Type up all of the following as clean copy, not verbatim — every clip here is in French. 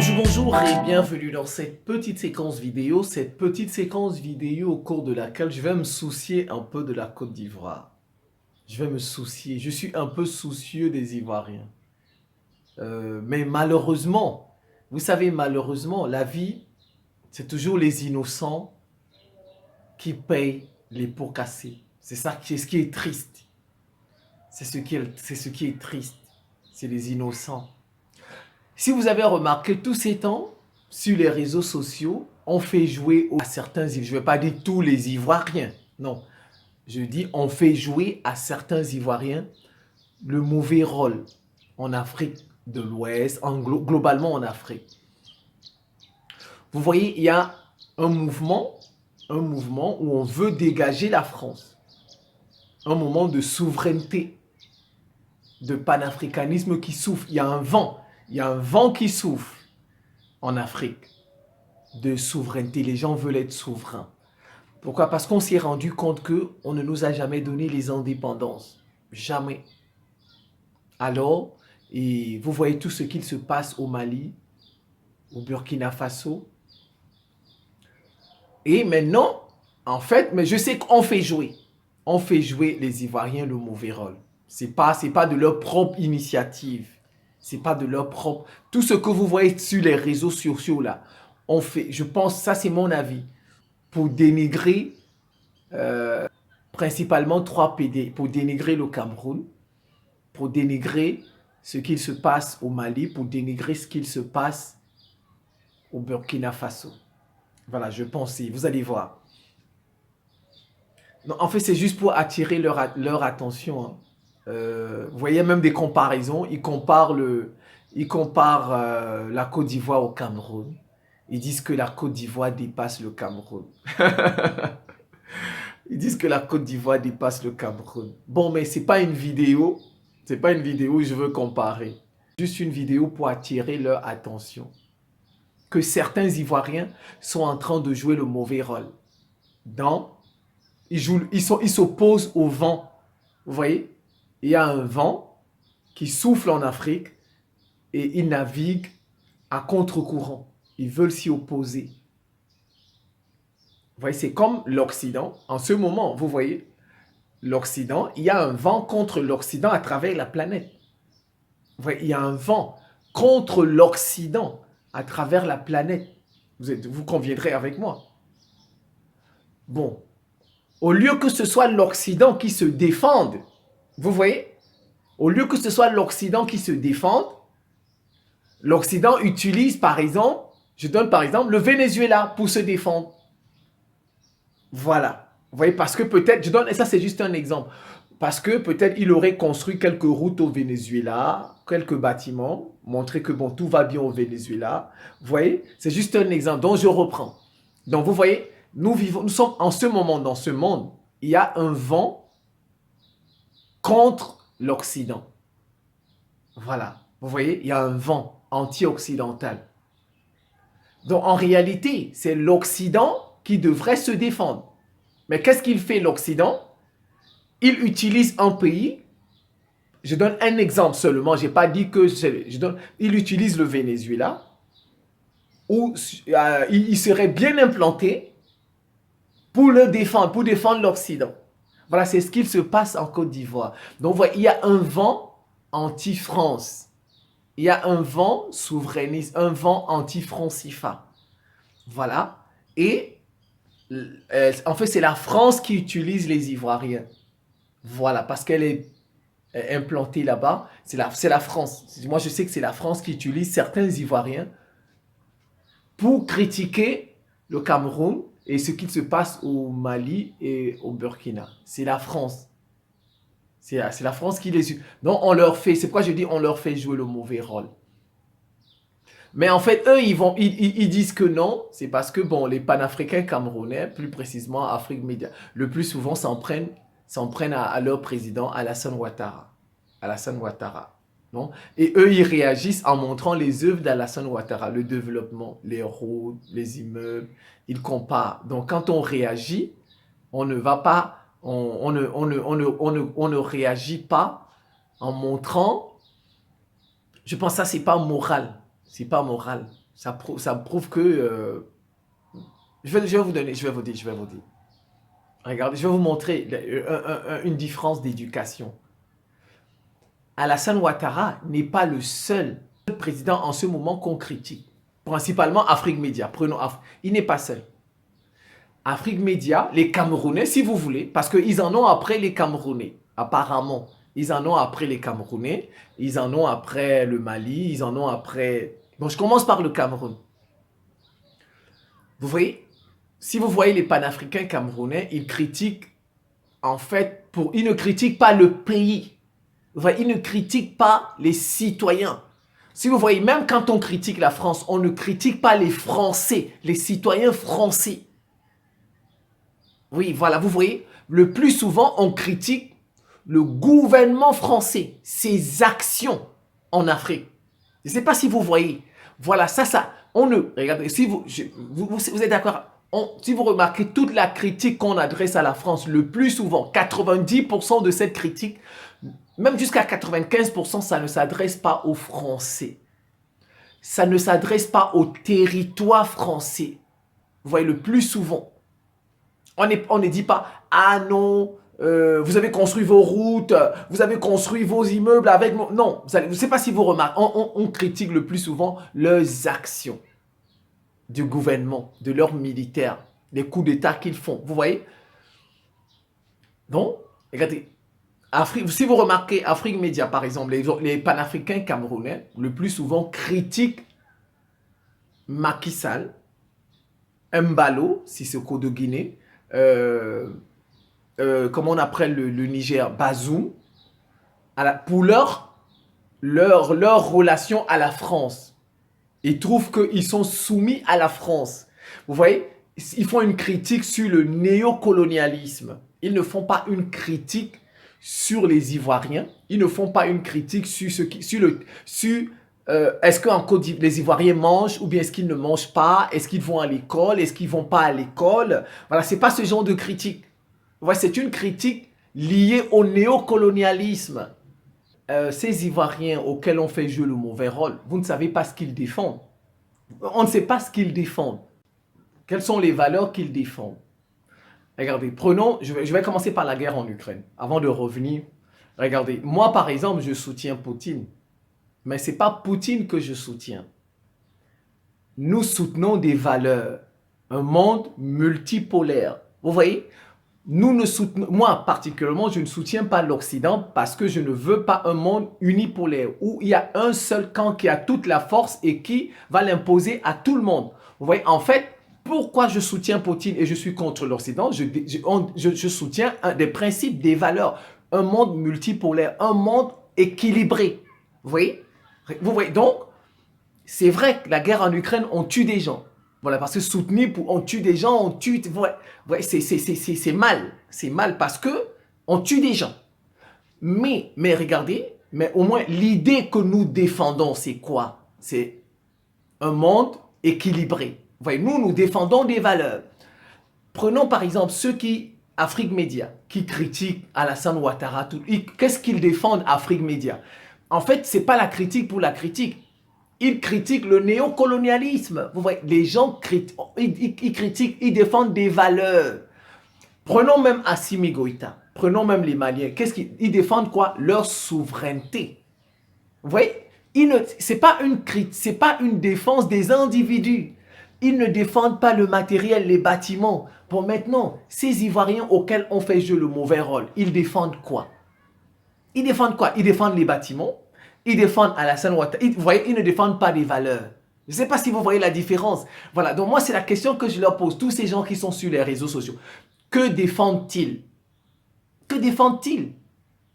Bonjour et bienvenue dans cette petite séquence vidéo. Au cours de laquelle je vais me soucier un peu de la Côte d'Ivoire. Je suis un peu soucieux des Ivoiriens. Mais malheureusement, vous savez, malheureusement, la vie, c'est toujours les innocents qui payent les pots cassés. C'est ce qui est triste. C'est ce qui est triste. C'est les innocents. Si vous avez remarqué, tous ces temps, sur les réseaux sociaux, on fait jouer à certains, je ne vais pas dire tous les Ivoiriens, non. Je dis on fait jouer à certains Ivoiriens le mauvais rôle en Afrique de l'Ouest, globalement en Afrique. Vous voyez, il y a un mouvement où on veut dégager la France. Un moment de souveraineté, de panafricanisme qui souffle. Il y a un vent qui souffle en Afrique de souveraineté. Les gens veulent être souverains. Pourquoi? Parce qu'on s'est rendu compte qu'on ne nous a jamais donné les indépendances. Jamais. Alors, et vous voyez tout ce qu'il se passe au Mali, au Burkina Faso. Et maintenant, en fait, mais je sais qu'on fait jouer. On fait jouer les Ivoiriens le mauvais rôle. C'est pas de leur propre initiative. C'est pas de leur propre... Tout ce que vous voyez sur les réseaux sociaux là, on fait, je pense, ça c'est mon avis, pour dénigrer principalement 3 PD, pour dénigrer le Cameroun, pour dénigrer ce qu'il se passe au Mali, pour dénigrer ce qu'il se passe au Burkina Faso. Voilà, je pense, vous allez voir. Non, en fait, c'est juste pour attirer leur attention. Hein. Vous voyez même des comparaisons. Ils comparent la Côte d'Ivoire au Cameroun. Ils disent que la Côte d'Ivoire dépasse le Cameroun. Ils disent que la Côte d'Ivoire dépasse le Cameroun. Bon, mais c'est pas une vidéo. C'est pas une vidéo où je veux comparer. Juste une vidéo pour attirer leur attention. Que certains Ivoiriens sont en train de jouer le mauvais rôle. Ils s'opposent au vent. Vous voyez? Il y a un vent qui souffle en Afrique et ils naviguent à contre-courant. Ils veulent s'y opposer. Vous voyez, c'est comme l'Occident. En ce moment, vous voyez, l'Occident, il y a un vent contre l'Occident à travers la planète. Vous voyez, il y a un vent contre l'Occident à travers la planète. Vous conviendrez avec moi. Bon, au lieu que ce soit l'Occident qui se défende, vous voyez, au lieu que ce soit l'Occident qui se défende, l'Occident utilise par exemple, je donne par exemple le Venezuela pour se défendre. Voilà. Vous voyez, parce que peut-être, je donne, et ça c'est juste un exemple, parce que peut-être il aurait construit quelques routes au Venezuela, quelques bâtiments, montrer que bon, tout va bien au Venezuela. Vous voyez, c'est juste un exemple, donc je reprends. Donc vous voyez, nous sommes en ce moment, dans ce monde, il y a un vent contre l'Occident. Voilà, vous voyez, il y a un vent anti-occidental. Donc en réalité, c'est l'Occident qui devrait se défendre. Mais qu'est-ce qu'il fait l'Occident? Il utilise un pays, je donne un exemple seulement, je n'ai pas dit que il utilise le Venezuela, où il serait bien implanté pour le défendre, pour défendre l'Occident. Voilà, c'est ce qu'il se passe en Côte d'Ivoire. Donc, voilà, il y a un vent anti-France. Il y a un vent souverainiste, un vent anti-Francifa. Voilà. Et en fait, c'est la France qui utilise les Ivoiriens. Voilà, parce qu'elle est implantée là-bas. C'est la France. Moi, je sais que c'est la France qui utilise certains Ivoiriens pour critiquer le Cameroun et ce qu'il se passe au Mali et au Burkina. C'est la France. C'est la France qui les... Donc, on leur fait... C'est pourquoi je dis on leur fait jouer le mauvais rôle. Mais en fait, eux, ils disent que non. C'est parce que, bon, les panafricains camerounais, plus précisément Afrique Média, le plus souvent s'en prennent à leur président, Alassane Ouattara. Alassane Ouattara. Non? Et eux, ils réagissent en montrant les œuvres d'Alassane Ouattara, le développement, les routes, les immeubles. Ils comparent. Donc, quand on réagit, on ne va pas... On ne réagit pas en montrant... Je pense que ça, c'est pas moral. C'est pas moral. Ça prouve que... je vais vous donner, je vais vous dire. Regardez, je vais vous montrer une différence d'éducation. Alassane Ouattara n'est pas le seul président en ce moment qu'on critique. Principalement Afrique Média. Il n'est pas seul. Afrique Média, les Camerounais, si vous voulez, parce qu'ils en ont après les Camerounais, apparemment. Ils en ont après les Camerounais, ils en ont après le Mali, ils en ont après... Bon, je commence par le Cameroun. Vous voyez, si vous voyez les panafricains camerounais, ils critiquent, en fait, ils ne critiquent pas le pays. Vous voyez, ils ne critiquent pas les citoyens. Si vous voyez, même quand on critique la France, on ne critique pas les Français, les citoyens français. Oui, voilà, vous voyez, le plus souvent, on critique le gouvernement français, ses actions en Afrique. Je ne sais pas si vous voyez. Voilà, on ne... Regardez, si vous êtes d'accord, si vous remarquez toute la critique qu'on adresse à la France, le plus souvent, 90% de cette critique, même jusqu'à 95%, ça ne s'adresse pas aux Français. Ça ne s'adresse pas au territoire français. Vous voyez, le plus souvent. On ne dit pas, ah non, vous avez construit vos routes, vous avez construit vos immeubles avec... Non, je ne sais pas si vous remarquez, on critique le plus souvent leurs actions du gouvernement, de leurs militaires, les coups d'État qu'ils font. Vous voyez? Donc, regardez, si vous remarquez, Afrique Média, par exemple, les panafricains camerounais, le plus souvent critiquent Macky Sall, Mbalo, Sissoko de Guinée, comment on appelle le Niger, Bazoum, pour leur relation à la France. Ils trouvent qu'ils sont soumis à la France. Vous voyez, ils font une critique sur le néocolonialisme. Ils ne font pas une critique sur les Ivoiriens. Ils ne font pas une critique sur est-ce qu'en Côte d'Ivoire, les Ivoiriens mangent ou bien est-ce qu'ils ne mangent pas? Est-ce qu'ils vont à l'école? Est-ce qu'ils ne vont pas à l'école? Voilà, ce n'est pas ce genre de critique. Voilà, c'est une critique liée au néocolonialisme. Ces Ivoiriens auxquels on fait jouer le mauvais rôle, vous ne savez pas ce qu'ils défendent. On ne sait pas ce qu'ils défendent. Quelles sont les valeurs qu'ils défendent? Regardez, je vais commencer par la guerre en Ukraine, avant de revenir. Regardez, moi par exemple, je soutiens Poutine. Mais ce n'est pas Poutine que je soutiens. Nous soutenons des valeurs, un monde multipolaire. Vous voyez, moi particulièrement, je ne soutiens pas l'Occident parce que je ne veux pas un monde unipolaire où il y a un seul camp qui a toute la force et qui va l'imposer à tout le monde. Vous voyez, en fait, pourquoi je soutiens Poutine et je suis contre l'Occident? Je soutiens des principes, des valeurs, un monde multipolaire, un monde équilibré. Vous voyez? Donc, c'est vrai que la guerre en Ukraine, on tue des gens. Voilà, parce que soutenir, on tue des gens, on tue... Ouais, c'est mal. C'est mal parce que on tue des gens. Mais regardez, mais au moins, l'idée que nous défendons, c'est quoi? C'est un monde équilibré. Vous voyez, nous défendons des valeurs. Prenons par exemple ceux qui, Afrique Média, qui critiquent Alassane Ouattara. Qu'est-ce qu'ils défendent, Afrique Média? En fait, ce n'est pas la critique pour la critique. Ils critiquent le néocolonialisme. Vous voyez, les gens critiquent, ils défendent des valeurs. Prenons même Assimi Goïta, prenons même les Maliens. Ils défendent quoi? Leur souveraineté. Vous voyez, ce n'est pas une défense des individus. Ils ne défendent pas le matériel, les bâtiments. Bon, maintenant, ces Ivoiriens auxquels on fait jouer le mauvais rôle, ils défendent quoi? Ils défendent quoi? Ils défendent les bâtiments. Ils défendent Alassane Ouattara. Vous voyez, ils ne défendent pas des valeurs. Je ne sais pas si vous voyez la différence. Voilà, donc moi, c'est la question que je leur pose. Tous ces gens qui sont sur les réseaux sociaux. Que défendent-ils? Que défendent-ils?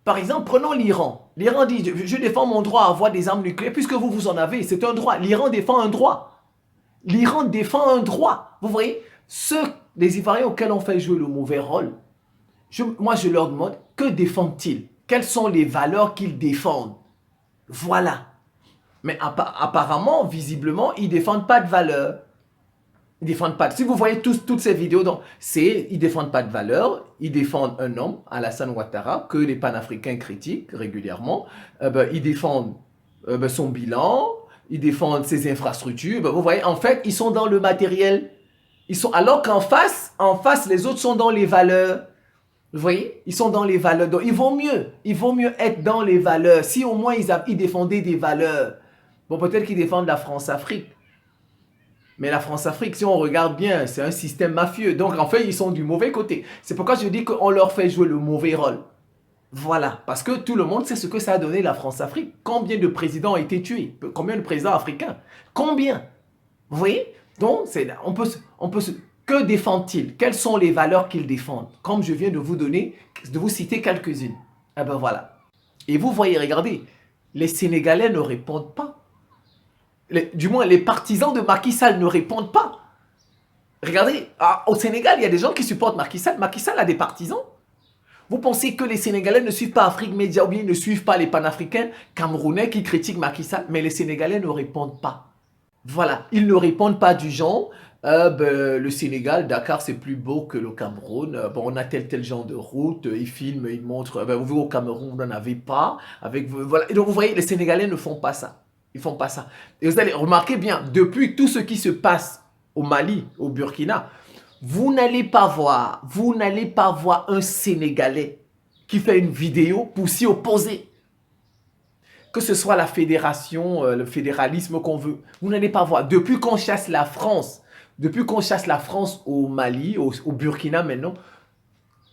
Par exemple, prenons l'Iran. L'Iran dit, je défends mon droit à avoir des armes nucléaires puisque vous en avez. C'est un droit. L'Iran défend un droit. L'Iran défend un droit. Vous voyez, les Ivoiriens auxquels on fait jouer le mauvais rôle, moi, je leur demande, que défendent-ils? Quelles sont les valeurs qu'ils défendent? Voilà. Mais apparemment, visiblement, ils ne défendent pas de valeurs. Ils défendent pas. Si vous voyez toutes ces vidéos, ils ne défendent pas de valeurs. Ils défendent un homme, Alassane Ouattara, que les panafricains critiquent régulièrement. Ils défendent son bilan. ils défendent ses infrastructures. Ben, vous voyez, en fait, ils sont dans le matériel. Alors qu'en face, les autres sont dans les valeurs. Vous voyez, ils sont dans les valeurs. Donc, il vaut mieux être dans les valeurs. Si au moins ils défendaient des valeurs. Bon, peut-être qu'ils défendent la France-Afrique. Mais la France-Afrique, si on regarde bien, c'est un système mafieux. Donc, en fait, ils sont du mauvais côté. C'est pourquoi je dis qu'on leur fait jouer le mauvais rôle. Voilà. Parce que tout le monde sait ce que ça a donné la France-Afrique. Combien de présidents ont été tués? Combien de présidents africains? Combien? Vous voyez? Donc, que défendent-ils? Quelles sont les valeurs qu'ils défendent? Comme je viens de vous citer quelques-unes. Eh ben voilà. Et vous voyez, regardez, les Sénégalais ne répondent pas. Du moins, les partisans de Macky Sall ne répondent pas. Regardez, au Sénégal, il y a des gens qui supportent Macky Sall. Macky Sall a des partisans. Vous pensez que les Sénégalais ne suivent pas Afrique Média ou bien ne suivent pas les panafricains camerounais qui critiquent Macky Sall? Mais les Sénégalais ne répondent pas. Voilà, ils ne répondent pas du genre, le Sénégal, Dakar, c'est plus beau que le Cameroun. On a tel genre de route. Ils filment, ils montrent. Vous voyez, au Cameroun, vous n'en avez pas. Voilà. Et donc, vous voyez, les Sénégalais ne font pas ça. Ils font pas ça. Et vous allez remarquer bien, depuis tout ce qui se passe au Mali, au Burkina, vous n'allez pas voir un Sénégalais qui fait une vidéo pour s'y opposer. Que ce soit la fédération, le fédéralisme qu'on veut, vous n'allez pas voir. Depuis qu'on chasse la France au Mali, au Burkina maintenant,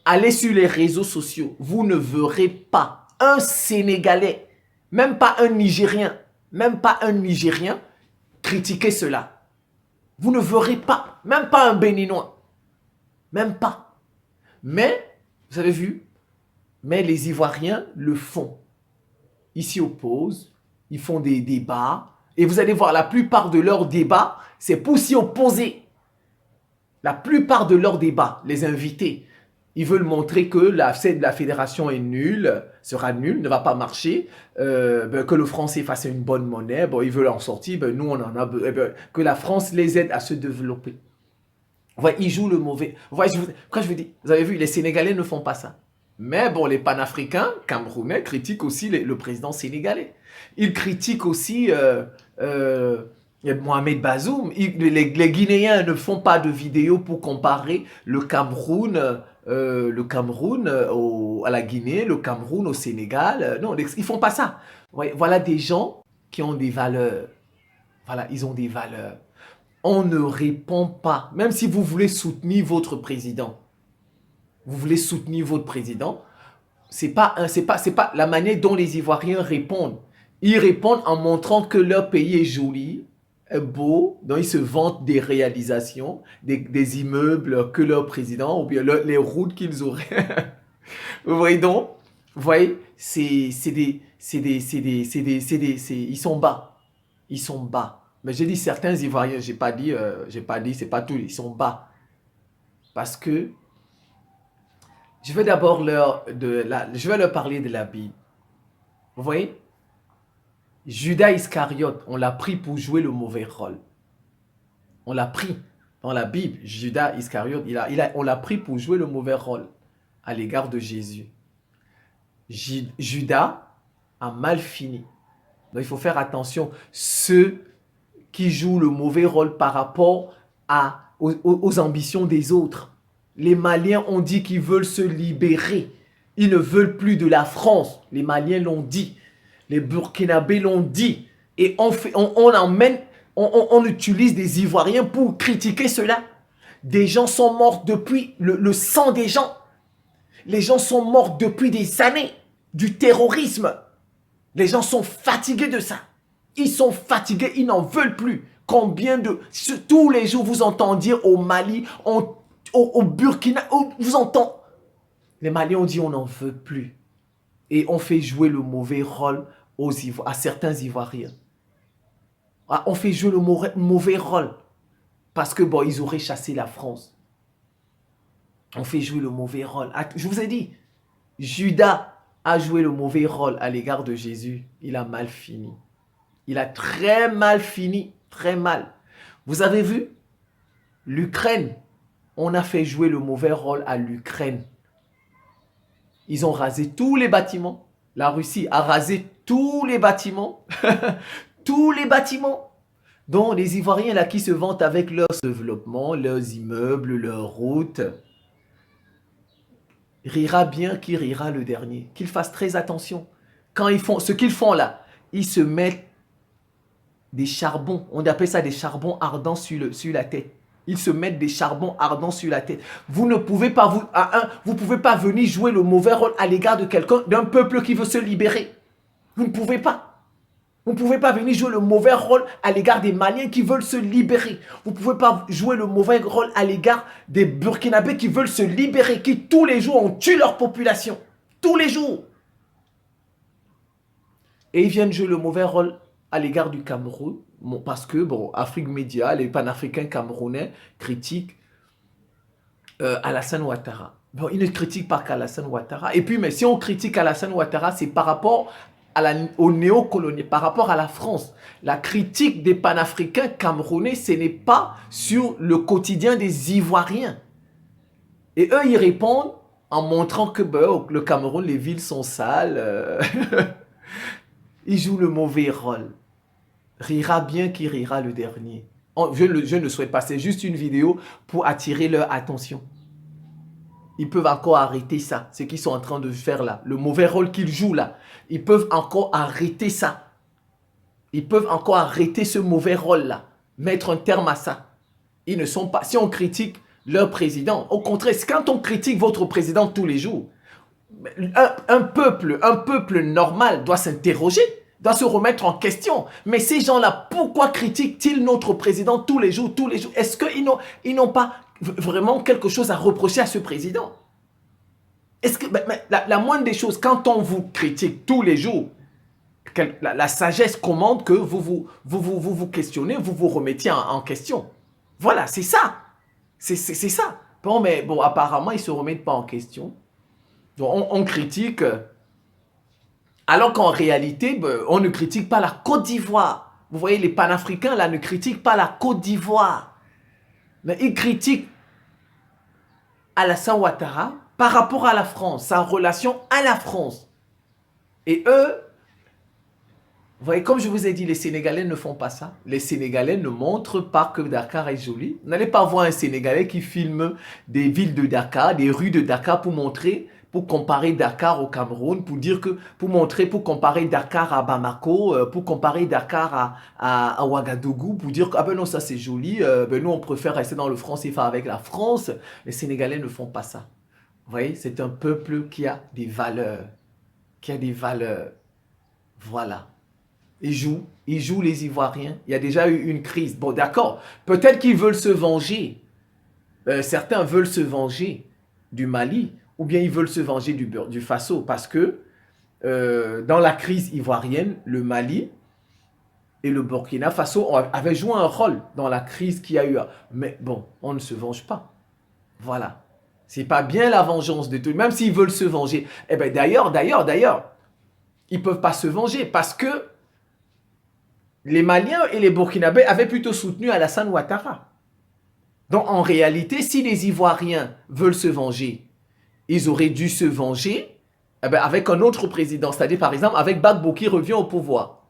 allez sur les réseaux sociaux, vous ne verrez pas un Sénégalais, même pas un Nigérien, critiquer cela. Vous ne verrez pas, même pas un Béninois, même pas. Mais, vous avez vu, mais les Ivoiriens le font. Ils s'y opposent, ils font des débats, et vous allez voir, la plupart de leurs débats, c'est pour s'y opposer. La plupart de leurs débats, les invités, ils veulent montrer que la fédération est nulle, sera nulle, ne va pas marcher, que le français fasse une bonne monnaie, ils veulent en sortir, nous on en a besoin, que la France les aide à se développer. Ouais, ils jouent le mauvais. Ouais, quand je vous dis, vous avez vu, les Sénégalais ne font pas ça. Mais bon, les panafricains camerounais critiquent aussi le président sénégalais. Ils critiquent aussi Mohamed Bazoum. Les Guinéens ne font pas de vidéos pour comparer le Cameroun à la Guinée, le Cameroun au Sénégal. Non, ils ne font pas ça. Ouais, voilà des gens qui ont des valeurs. Voilà, ils ont des valeurs. On ne répond pas. Même si vous voulez soutenir votre président, c'est pas la manière dont les Ivoiriens répondent. Ils répondent en montrant que leur pays est joli, est beau, donc ils se vantent des réalisations, des immeubles que leur président, ou bien les routes qu'ils auraient. Vous voyez donc? Vous voyez? Ils sont bas. Ils sont bas. Mais j'ai dit certains Ivoiriens, j'ai pas dit, c'est pas tous, ils sont bas. Parce que je vais d'abord je vais leur parler de la Bible. Vous voyez? Judas Iscariote, on l'a pris pour jouer le mauvais rôle. On l'a pris dans la Bible. Judas Iscariote, on l'a pris pour jouer le mauvais rôle à l'égard de Jésus. Judas a mal fini. Donc il faut faire attention. Ceux qui jouent le mauvais rôle par rapport aux ambitions des autres. Les Maliens ont dit qu'ils veulent se libérer. Ils ne veulent plus de la France. Les Maliens l'ont dit. Les Burkinabés l'ont dit. Et on utilise des Ivoiriens pour critiquer cela. Des gens sont morts depuis le sang des gens. Les gens sont morts depuis des années du terrorisme. Les gens sont fatigués de ça. Ils sont fatigués, ils n'en veulent plus. Tous les jours, vous entendez dire au Mali, au Burkina, vous entendez. Les Maliens ont dit on n'en veut plus. Et on fait jouer le mauvais rôle à certains Ivoiriens. On fait jouer le mauvais rôle. Parce que ils auraient chassé la France. On fait jouer le mauvais rôle. Je vous ai dit, Judas a joué le mauvais rôle à l'égard de Jésus. Il a mal fini. Il a très mal fini, très mal. Vous avez vu, l'Ukraine, on a fait jouer le mauvais rôle à l'Ukraine. Ils ont rasé tous les bâtiments. La Russie a rasé tous les bâtiments. Tous les bâtiments. Donc, les Ivoiriens là qui se vantent avec leur développement, leurs immeubles, leurs routes, rira bien qui rira le dernier. Qu'ils fassent très attention. Quand ils font ce qu'ils font là, ils se mettent des charbons, on appelle ça des charbons ardents sur la tête. Ils se mettent des charbons ardents sur la tête. Vous ne pouvez pas, vous pouvez pas venir jouer le mauvais rôle à l'égard de quelqu'un, d'un peuple qui veut se libérer. Vous ne pouvez pas. Vous ne pouvez pas venir jouer le mauvais rôle à l'égard des Maliens qui veulent se libérer. Vous ne pouvez pas jouer le mauvais rôle à l'égard des Burkinabés qui veulent se libérer, qui tous les jours ont tué leur population. Tous les jours. Et ils viennent jouer le mauvais rôle à l'égard du Cameroun, parce que, bon, Afrique Média, les panafricains camerounais critiquent Alassane Ouattara. Bon, ils ne critiquent pas qu'Alassane Ouattara. Et puis, mais si on critique Alassane Ouattara, c'est par rapport au néocolonial, par rapport à la France. La critique des panafricains camerounais, ce n'est pas sur le quotidien des Ivoiriens. Et eux, ils répondent en montrant que le Cameroun, les villes sont sales. Ils jouent le mauvais rôle. Rira bien qui rira le dernier. Je ne souhaite pas, c'est juste une vidéo pour attirer leur attention. Ils peuvent encore arrêter ça, ce qu'ils sont en train de faire là, le mauvais rôle qu'ils jouent là. Ils peuvent encore arrêter ça. Ils peuvent encore arrêter ce mauvais rôle là, mettre un terme à ça. Ils ne sont pas, si on critique leur président, au contraire, quand on critique votre président tous les jours, un peuple normal doit s'interroger, doit se remettre en question. Mais ces gens-là, pourquoi critiquent-ils notre président tous les jours? Est-ce qu'ils n'ont pas vraiment quelque chose à reprocher à ce président? Est-ce que la moindre des choses, quand on vous critique tous les jours, la sagesse commande que vous questionnez, vous vous remettiez en question. Voilà, c'est ça. C'est ça. Bon, mais bon, apparemment, ils ne se remettent pas en question. Donc, on critique, alors qu'en réalité, on ne critique pas la Côte d'Ivoire. Vous voyez, les panafricains, là, ne critiquent pas la Côte d'Ivoire. Mais ils critiquent Alassane Ouattara par rapport à la France, sa relation à la France. Et eux, vous voyez, comme je vous ai dit, les Sénégalais ne font pas ça. Les Sénégalais ne montrent pas que Dakar est joli. Vous n'allez pas voir un Sénégalais qui filme des villes de Dakar, des rues de Dakar pour montrer, pour comparer Dakar au Cameroun, pour comparer Dakar à Bamako, pour comparer Dakar à Ouagadougou, pour dire que ah ben non, ça c'est joli, nous on préfère rester dans le franc CFA avec la France. Les Sénégalais ne font pas ça. Vous voyez, c'est un peuple qui a des valeurs. Voilà. Ils jouent les Ivoiriens. Il y a déjà eu une crise. Bon, d'accord. Peut-être qu'ils veulent se venger. Certains veulent se venger du Mali ou bien ils veulent se venger du Faso parce que dans la crise ivoirienne, le Mali et le Burkina Faso avaient joué un rôle dans la crise qu'il y a eu. Mais bon, on ne se venge pas. Voilà. C'est pas bien la vengeance de tout. Même s'ils veulent se venger. Eh bien, d'ailleurs, ils ne peuvent pas se venger parce que les Maliens et les Burkinabés avaient plutôt soutenu Alassane Ouattara. Donc, en réalité, si les Ivoiriens veulent se venger, ils auraient dû se venger avec un autre président, c'est-à-dire, par exemple, avec Gbagbo qui revient au pouvoir.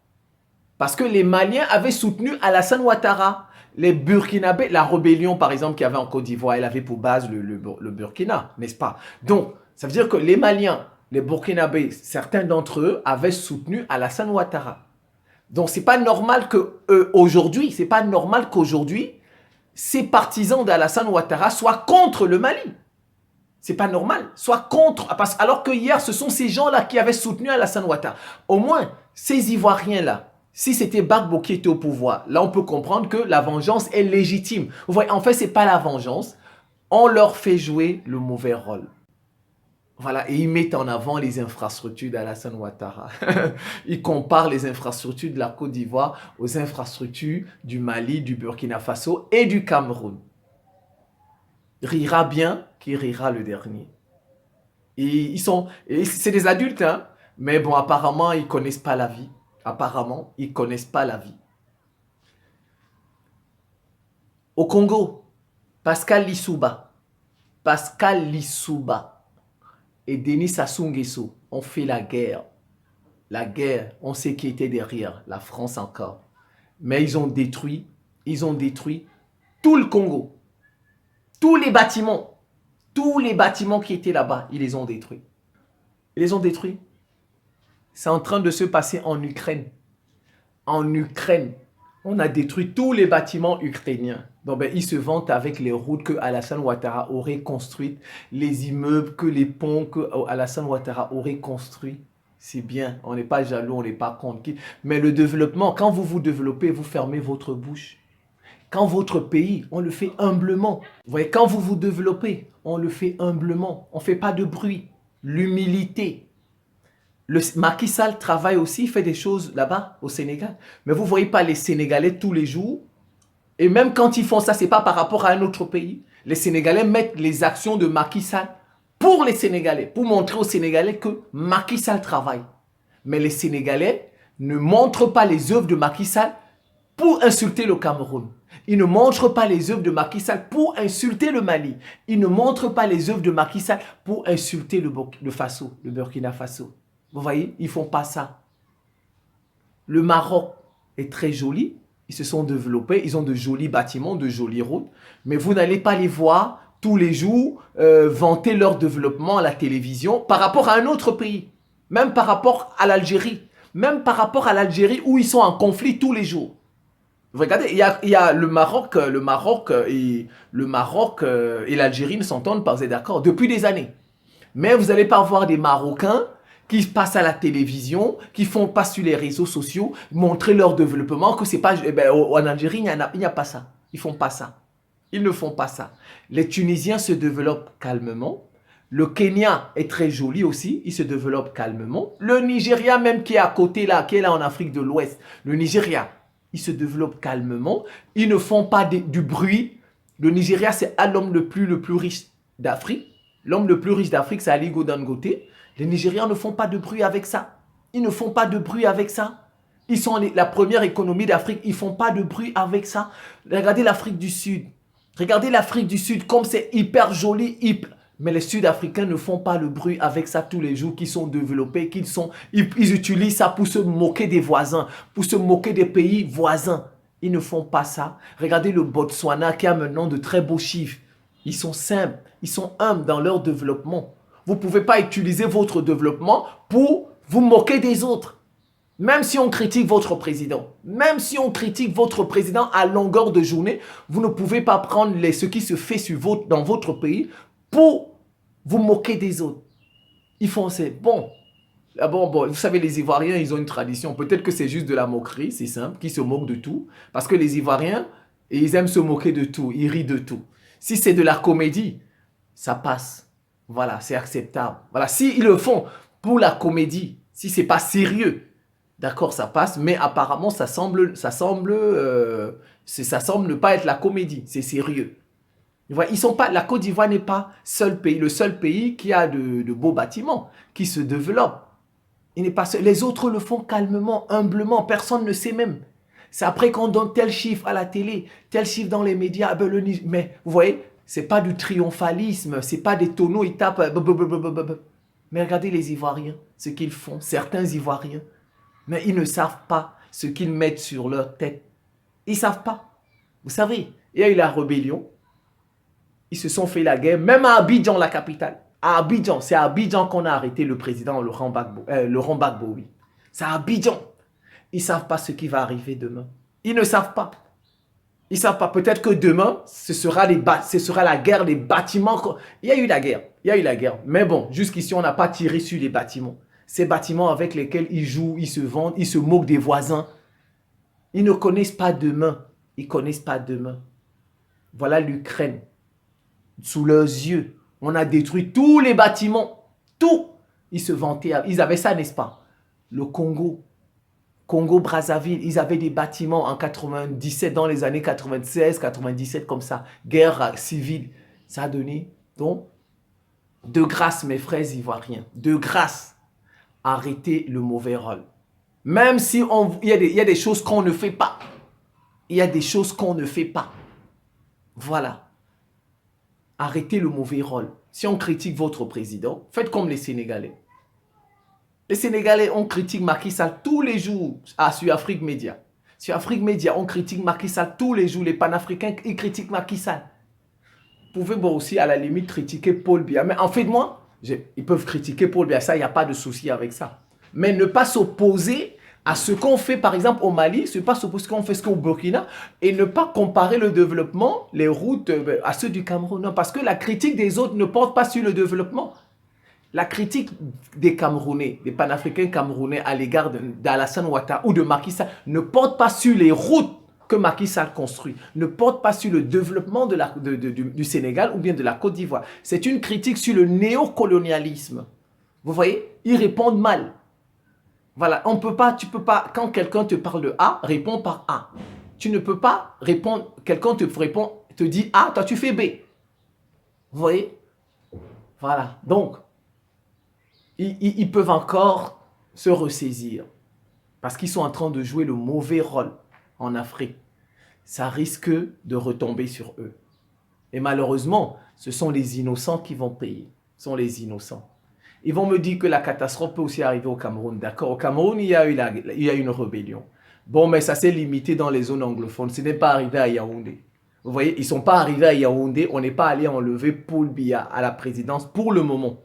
Parce que les Maliens avaient soutenu Alassane Ouattara. Les Burkinabés, la rébellion, par exemple, qu'il y avait en Côte d'Ivoire, elle avait pour base le Burkina, n'est-ce pas? Donc, ça veut dire que les Maliens, les Burkinabés, certains d'entre eux avaient soutenu Alassane Ouattara. Donc, c'est pas normal qu'aujourd'hui, ces partisans d'Alassane Ouattara soient contre le Mali. C'est pas normal. Soit contre, alors que hier, ce sont ces gens-là qui avaient soutenu Alassane Ouattara. Au moins, ces Ivoiriens-là, si c'était Gbagbo qui était au pouvoir, là, on peut comprendre que la vengeance est légitime. Vous voyez, en fait, c'est pas la vengeance. On leur fait jouer le mauvais rôle. Voilà, et ils mettent en avant les infrastructures d'Alassane Ouattara. Ils comparent les infrastructures de la Côte d'Ivoire aux infrastructures du Mali, du Burkina Faso et du Cameroun. Rira bien qui rira le dernier. Et c'est des adultes, hein, mais bon, apparemment, ils ne connaissent pas la vie. Au Congo, Pascal Lissouba et Denis Sassou Nguesso ont fait la guerre. La guerre, on sait qui était derrière, la France encore. Mais ils ont détruit tout le Congo. Tous les bâtiments qui étaient là-bas, ils les ont détruits. Ils les ont détruits. C'est en train de se passer en Ukraine. En Ukraine, on a détruit tous les bâtiments ukrainiens. Donc, ils se vantent avec les routes que Alassane Ouattara aurait construites, les immeubles, les ponts que Alassane Ouattara aurait construits. C'est bien, on n'est pas jaloux, on n'est pas contre. Mais le développement, quand vous vous développez, vous fermez votre bouche. Quand votre pays, on le fait humblement. Vous voyez, quand vous vous développez, on le fait humblement. On ne fait pas de bruit. L'humilité. Macky Sall travaille aussi, il fait des choses là-bas au Sénégal. Mais vous ne voyez pas les Sénégalais tous les jours. Et même quand ils font ça, ce n'est pas par rapport à un autre pays. Les Sénégalais mettent les actions de Macky Sall pour les Sénégalais, pour montrer aux Sénégalais que Macky Sall travaille. Mais les Sénégalais ne montrent pas les œuvres de Macky Sall pour insulter le Cameroun. Ils ne montrent pas les œuvres de Macky Sall pour insulter le Mali. Ils ne montrent pas les œuvres de Macky Sall pour insulter le Burkina Faso. Vous voyez, ils ne font pas ça. Le Maroc est très joli. Ils se sont développés. Ils ont de jolis bâtiments, de jolies routes. Mais vous n'allez pas les voir tous les jours vanter leur développement à la télévision par rapport à un autre pays. Même par rapport à l'Algérie. Même par rapport à l'Algérie où ils sont en conflit tous les jours. Vous regardez, il y a le Maroc et l'Algérie ne s'entendent pas, vous êtes d'accord, depuis des années. Mais vous n'allez pas voir des Marocains qui passent à la télévision, qui font pas sur les réseaux sociaux, montrer leur développement, que c'est pas... en Algérie, il n'y a pas ça. Ils font pas ça. Ils ne font pas ça. Les Tunisiens se développent calmement. Le Kenya est très joli aussi, il se développe calmement. Le Nigeria même qui est à côté là, qui est là en Afrique de l'Ouest, le Nigeria, il se développe calmement. Ils ne font pas du bruit. Le Nigeria, c'est l'homme le plus riche d'Afrique. L'homme le plus riche d'Afrique, c'est Aliko Dangote. Les Nigérians ne font pas de bruit avec ça. Ils ne font pas de bruit avec ça. Ils sont la première économie d'Afrique. Ils ne font pas de bruit avec ça. Regardez l'Afrique du Sud. Regardez l'Afrique du Sud comme c'est hyper joli. Mais les Sud-Africains ne font pas le bruit avec ça tous les jours, qu'ils sont développés, ils utilisent ça pour se moquer des voisins, pour se moquer des pays voisins. Ils ne font pas ça. Regardez le Botswana qui a maintenant de très beaux chiffres. Ils sont simples, ils sont humbles dans leur développement. Vous ne pouvez pas utiliser votre développement pour vous moquer des autres. Même si on critique votre président, à longueur de journée, vous ne pouvez pas prendre ce qui se fait dans votre pays pour vous moquer des autres. Ils font c'est bon. Ah bon, vous savez, les Ivoiriens, ils ont une tradition. Peut-être que c'est juste de la moquerie, c'est simple, qui se moquent de tout. Parce que les Ivoiriens, ils aiment se moquer de tout, ils rient de tout. Si c'est de la comédie, ça passe. Voilà, c'est acceptable. Voilà, s'ils le font pour la comédie, si c'est pas sérieux, d'accord, ça passe. Mais apparemment, ça semble ne pas être la comédie, c'est sérieux. Ils sont pas, la Côte d'Ivoire n'est pas le seul pays qui a de beaux bâtiments, qui se développe. Il n'est pas seul. Les autres le font calmement, humblement, personne ne sait même. C'est après qu'on donne tel chiffre à la télé, tel chiffre dans les médias. Mais vous voyez, c'est pas du triomphalisme, c'est pas des tonneaux, ils tapent. Mais regardez les Ivoiriens, ce qu'ils font, certains Ivoiriens. Mais ils ne savent pas ce qu'ils mettent sur leur tête. Ils ne savent pas. Vous savez, il y a eu la rébellion. Ils se sont fait la guerre, même à Abidjan, la capitale. À Abidjan, c'est à Abidjan qu'on a arrêté le président Laurent Gbagbo, oui. C'est à Abidjan. Ils ne savent pas ce qui va arriver demain. Ils ne savent pas. Ils ne savent pas. Peut-être que demain, ce sera la guerre des bâtiments. Il y a eu la guerre. Mais bon, jusqu'ici, on n'a pas tiré sur les bâtiments. Ces bâtiments avec lesquels ils jouent, ils se vendent, ils se moquent des voisins. Ils ne connaissent pas demain. Ils ne connaissent pas demain. Voilà l'Ukraine. Sous leurs yeux, on a détruit tous les bâtiments. Tout. Ils se vantaient. Ils avaient ça, n'est-ce pas? Le Congo-Brazzaville, ils avaient des bâtiments en 97, dans les années 96, 97, comme ça. Guerre civile. Ça a donné. Donc, de grâce, mes frères ivoiriens, de grâce, arrêtez le mauvais rôle. Même si il y a des choses qu'on ne fait pas. Il y a des choses qu'on ne fait pas. Voilà. Arrêtez le mauvais rôle. Si on critique votre président, faites comme les Sénégalais. Les Sénégalais, on critique Macky Sall tous les jours sur Afrique Média. Sur Afrique Média, on critique Macky Sall tous les jours. Les panafricains, ils critiquent Macky Sall. Vous pouvez aussi, à la limite, critiquer Paul Biya. Mais en fait, ils peuvent critiquer Paul Biya. Ça, il n'y a pas de souci avec ça. Mais ne pas s'opposer à ce qu'on fait, par exemple, au Mali, ne pas s'opposer à ce qu'on fait au Burkina, et ne pas comparer le développement, les routes, à ceux du Cameroun. Non, parce que la critique des autres ne porte pas sur le développement. La critique des Camerounais, des panafricains camerounais à l'égard d'Alassane Ouattara ou de Macky Sall ne porte pas sur les routes que Macky Sall construit, ne porte pas sur le développement du Sénégal ou bien de la Côte d'Ivoire. C'est une critique sur le néocolonialisme. Vous voyez, ils répondent mal. Voilà, tu peux pas, quand quelqu'un te parle de A, réponds par A. Tu ne peux pas répondre, quelqu'un te dit A, toi tu fais B. Vous voyez? Voilà, donc, ils peuvent encore se ressaisir parce qu'ils sont en train de jouer le mauvais rôle en Afrique. Ça risque de retomber sur eux. Et malheureusement, ce sont les innocents qui vont payer. Ce sont les innocents. Ils vont me dire que la catastrophe peut aussi arriver au Cameroun. D'accord, au Cameroun, il y a une rébellion. Bon, mais ça s'est limité dans les zones anglophones. Ce n'est pas arrivé à Yaoundé. Vous voyez, ils ne sont pas arrivés à Yaoundé. On n'est pas allé enlever Paul Biya à la présidence pour le moment.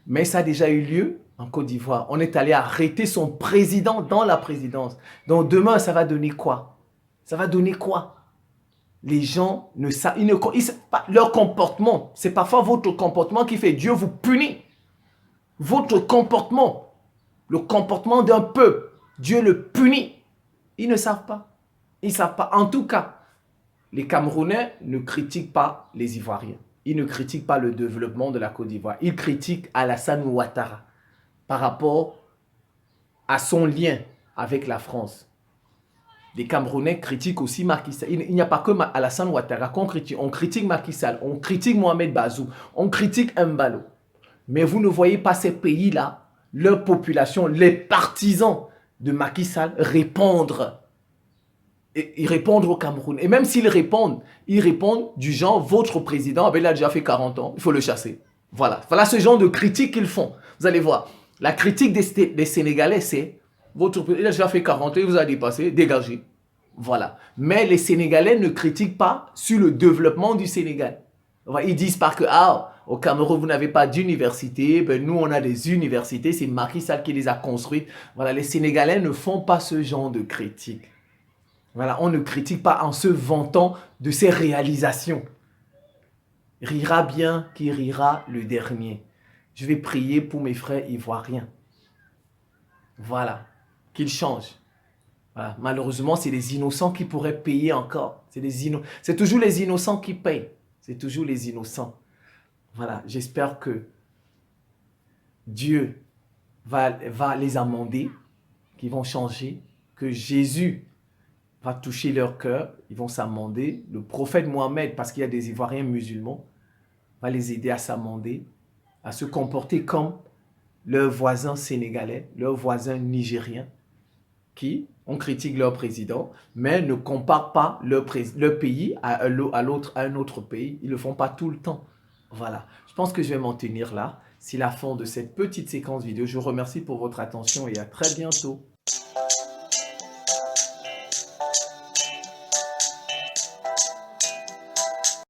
Mais ça a déjà eu lieu en Côte d'Ivoire. On est allé arrêter son président dans la présidence. Donc demain, ça va donner quoi? Ça va donner quoi? Les gens ne savent pas leur comportement. C'est parfois votre comportement qui fait Dieu vous punit. Votre comportement, le comportement d'un peuple, Dieu le punit. Ils ne savent pas. Ils ne savent pas. En tout cas, les Camerounais ne critiquent pas les Ivoiriens. Ils ne critiquent pas le développement de la Côte d'Ivoire. Ils critiquent Alassane Ouattara par rapport à son lien avec la France. Les Camerounais critiquent aussi Macky Sall. Il n'y a pas que Alassane Ouattara qu'on critique. On critique Macky Sall, on critique Mohamed Bazoum, on critique Mbalo. Mais vous ne voyez pas ces pays-là, leur population, les partisans de Macky Sall répondre. Ils répondent au Cameroun. Et même s'ils répondent, ils répondent du genre, votre président, il a déjà fait 40 ans, il faut le chasser. Voilà. Voilà ce genre de critique qu'ils font. Vous allez voir. La critique des Sénégalais, c'est, votre président, il a déjà fait 40 ans, il vous a dépassé, dégagez. Voilà. Mais les Sénégalais ne critiquent pas sur le développement du Sénégal. Ils disent pas que, au Cameroun, vous n'avez pas d'université, nous, on a des universités, c'est Macky Sall qui les a construites. Voilà, les Sénégalais ne font pas ce genre de critique. Voilà, on ne critique pas en se vantant de ses réalisations. Rira bien qui rira le dernier. Je vais prier pour mes frères ivoiriens. Voilà, qu'ils changent. Voilà. Malheureusement, c'est les innocents qui pourraient payer encore. C'est toujours les innocents qui payent. C'est toujours les innocents. Voilà, j'espère que Dieu va les amender, qu'ils vont changer, que Jésus va toucher leur cœur, ils vont s'amender. Le prophète Mohamed, parce qu'il y a des Ivoiriens musulmans, va les aider à s'amender, à se comporter comme leurs voisins sénégalais, leurs voisins nigériens, qui, on critique leur président, mais ne comparent pas leur pays à un autre pays. Ils ne le font pas tout le temps. Voilà, je pense que je vais m'en tenir là. C'est la fin de cette petite séquence vidéo. Je vous remercie pour votre attention et à très bientôt.